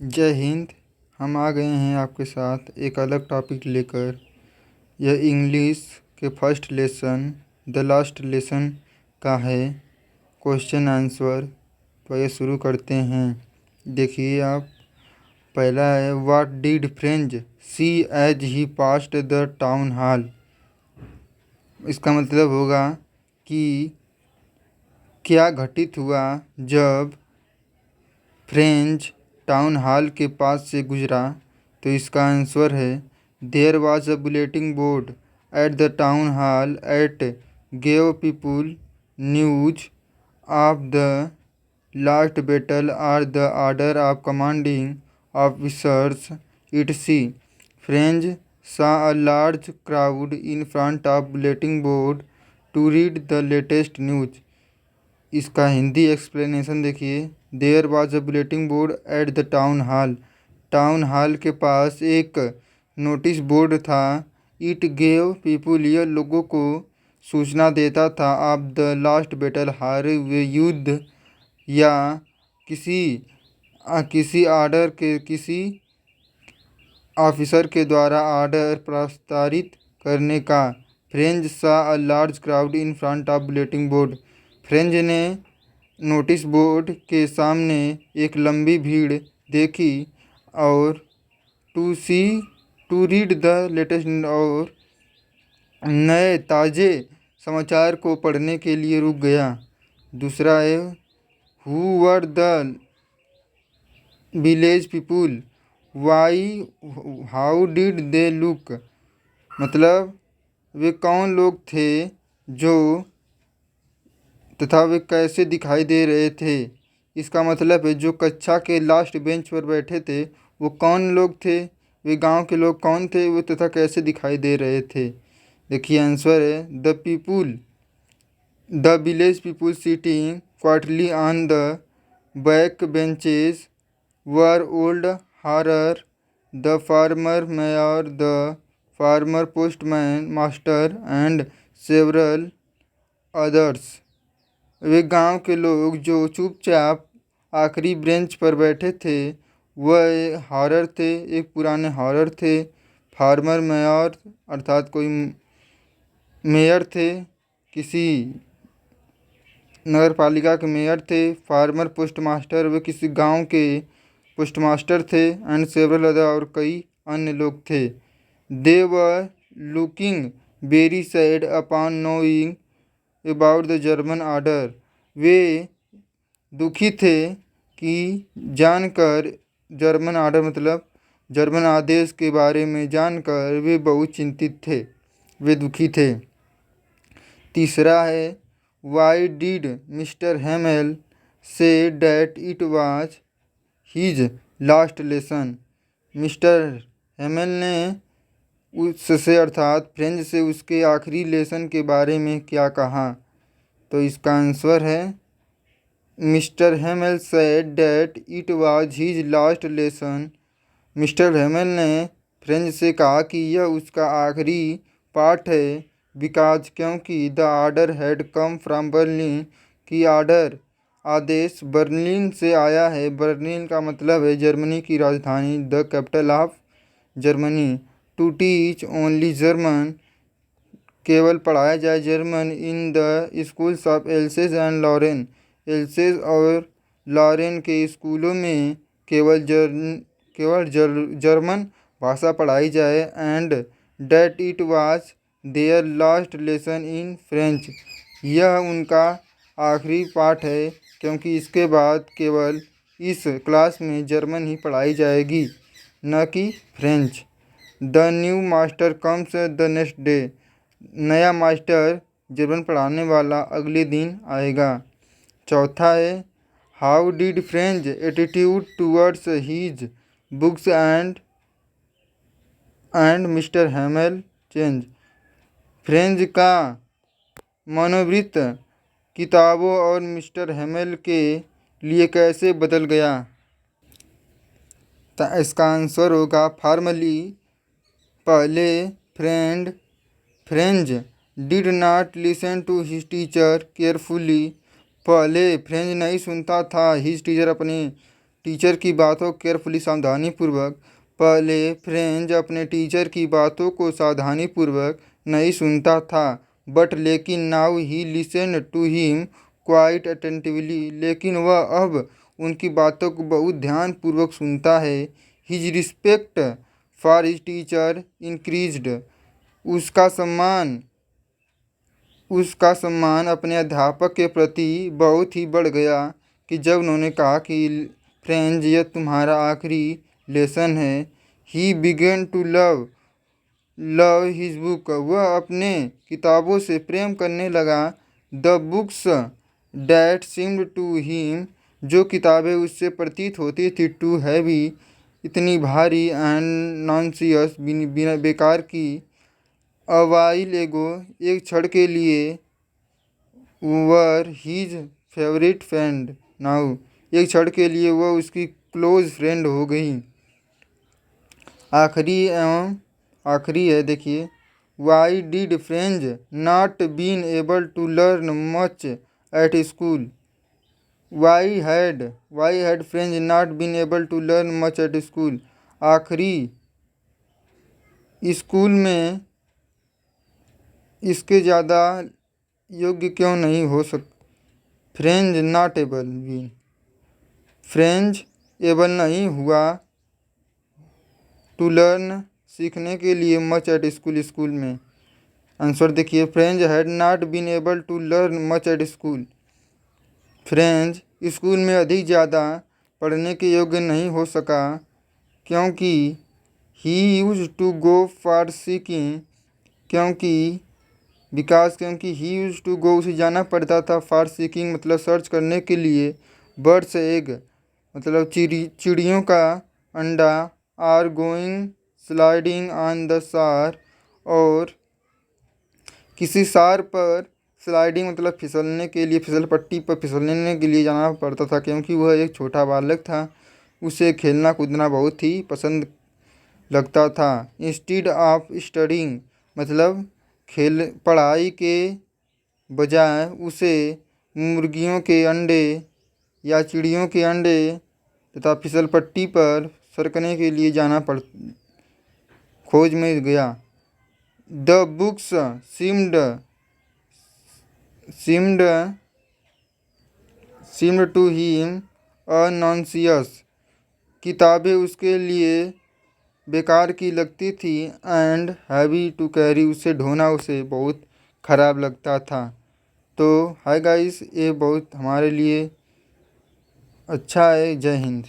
जय हिंद। हम आ गए हैं आपके साथ एक अलग टॉपिक लेकर। यह इंग्लिश के first lesson the last lesson का है क्वेश्चन आंसर। तो ये शुरू करते हैं। देखिए आप, पहला है what did French see as he passed the town hall. इसका मतलब होगा कि क्या घटित हुआ जब फ्रेंच टाउन हॉल के पास से गुजरा। तो इसका आंसर है there was a bulletin board at the town hall at gave people news of the last battle are the order of commanding officers it see French saw a large crowd in front of bulletin board to read the latest news। इसका Hindi explanation देखिए। There was a bulletin board at the town hall. Town hall के पास एक notice board था। It gave people, यह लोगों को सूचना देता था ऑफ द लास्ट बैटल, हारे हुए युद्ध या किसी ऑर्डर के, किसी ऑफिसर के द्वारा ऑर्डर प्रस्तावित करने का। फ्रेंच सा a large crowd in front of bulletin board. French ने नोटिस बोर्ड के सामने एक लंबी भीड़ देखी और टू रीड द लेटेस्ट, और नए ताज़े समाचार को पढ़ने के लिए रुक गया। दूसरा है who were the village people why how did they look. मतलब वे कौन लोग थे जो तथा वे कैसे दिखाई दे रहे थे। इसका मतलब है जो कक्षा के लास्ट बेंच पर बैठे थे वो कौन लोग थे, वे गांव के लोग कौन थे, वो तथा कैसे दिखाई दे रहे थे। देखिए आंसर है the village people sitting quietly on the back benches were old Hauser, the former mayor, the former postman master and several others. वे गांव के लोग जो चुपचाप आखिरी बेंच पर बैठे थे वह हॉरर थे, एक पुराने हॉरर थे। फार्मर मेयर अर्थात कोई मेयर थे, किसी नगर पालिका के मेयर थे। फार्मर पोस्टमास्टर, वे किसी गांव के पोस्टमास्टर थे। एंड सेवरल अदर, और कई अन्य लोग थे। They were looking very sad upon knowing about the German order. वे दुखी थे कि जानकर, जर्मन ऑर्डर मतलब जर्मन आदेश के बारे में जानकर वे बहुत चिंतित थे, वे दुखी थे। तीसरा है why did mister Hamel say that it was his last lesson. Mister Hamel ने उससे अर्थात फ्रेंच से उसके आखिरी लेसन के बारे में क्या कहा। तो इसका आंसर है mister Hamel said that it was his last lesson. Mister Hamel ने फ्रेंच से कहा कि यह उसका आखिरी पाठ है। बिकॉज, क्योंकि the order had come from Berlin, की ऑर्डर आदेश बर्लिन से आया है। बर्लिन का मतलब है जर्मनी की राजधानी, the capital of Germany. To teach only German, केवल पढ़ाया जाए German, in the schools of Alsace and Lorraine. Alsace और लॉरेन के स्कूलों में केवल जर्मन भाषा पढ़ाई जाए। And that it was their last lesson in French, यह उनका आखिरी पाठ है क्योंकि इसके बाद केवल इस क्लास में जर्मन ही पढ़ाई जाएगी, न कि French. The new master comes the next day, नया मास्टर जर्मन पढ़ाने वाला अगले दिन आएगा। चौथा है how did French attitude towards his books and mister Hamel change. French का मनोवृत्त किताबों और मिस्टर हेमेल के लिए कैसे बदल गया। तो इसका आंसर होगा फॉर्मली, पहले French did not listen to his teacher carefully. पहले फ्रेंच नहीं सुनता था हिज टीचर, अपने टीचर की बातों केयरफुली सावधानीपूर्वक। पहले फ्रेंच अपने टीचर की बातों को सावधानीपूर्वक नहीं सुनता था, बट लेकिन now he listen to him quite attentively, लेकिन वह अब उनकी बातों को बहुत ध्यानपूर्वक सुनता है। His respect for his teacher increased, उसका सम्मान अपने अध्यापक के प्रति बहुत ही बढ़ गया कि जब उन्होंने कहा कि फ्रेंच यह तुम्हारा आखिरी लेसन है। He began to love his book, वह अपने किताबों से प्रेम करने लगा। The books that seemed to him, जो किताबें उससे प्रतीत होती थी, टू हैवी, इतनी भारी, एंड नॉनसियस, बिना बेकार की। अ वाइल एगो, एक क्षण के लिए, वर हीज फेवरेट फ्रेंड नाउ, एक क्षण के लिए वह उसकी क्लोज फ्रेंड हो गई। आखिरी है, देखिए। Why did French not been able to learn much at school, why had French not been able to learn much at school, आखिरी स्कूल में इसके ज़्यादा योग्य क्यों नहीं हो French not able been, French able नहीं हुआ, टू लर्न, सीखने के लिए, मच एट स्कूल में। आंसर देखिए, French had not been able to learn much at school, French school में अधिक ज़्यादा पढ़ने के योग्य नहीं हो सका, क्योंकि he used to go for seeking, क्योंकि ही यूज टू गो, उसे जाना पड़ता था, फॉर सीकिंग मतलब सर्च करने के लिए, बर्ड्स एग मतलब चिड़ियों का अंडा, are going sliding on the सार, और किसी सार पर स्लाइडिंग मतलब फिसलने के लिए, फिसल पट्टी पर फिसलने के लिए जाना पड़ता था, क्योंकि वह एक छोटा बालक था, उसे खेलना कूदना बहुत ही पसंद लगता था। इंस्टीड ऑफ स्टडिंग मतलब पढ़ाई के बजाय उसे मुर्गियों के अंडे या चिड़ियों के अंडे तथा फिसल पट्टी पर सरकने के लिए खोज में गया। The books seemed to him a nuisance, किताबें उसके लिए बेकार की लगती थी, एंड हैवी टू कैरी, उसे ढोना उसे बहुत ख़राब लगता था। तो हाय गाइस, ये बहुत हमारे लिए अच्छा है। जय हिंद।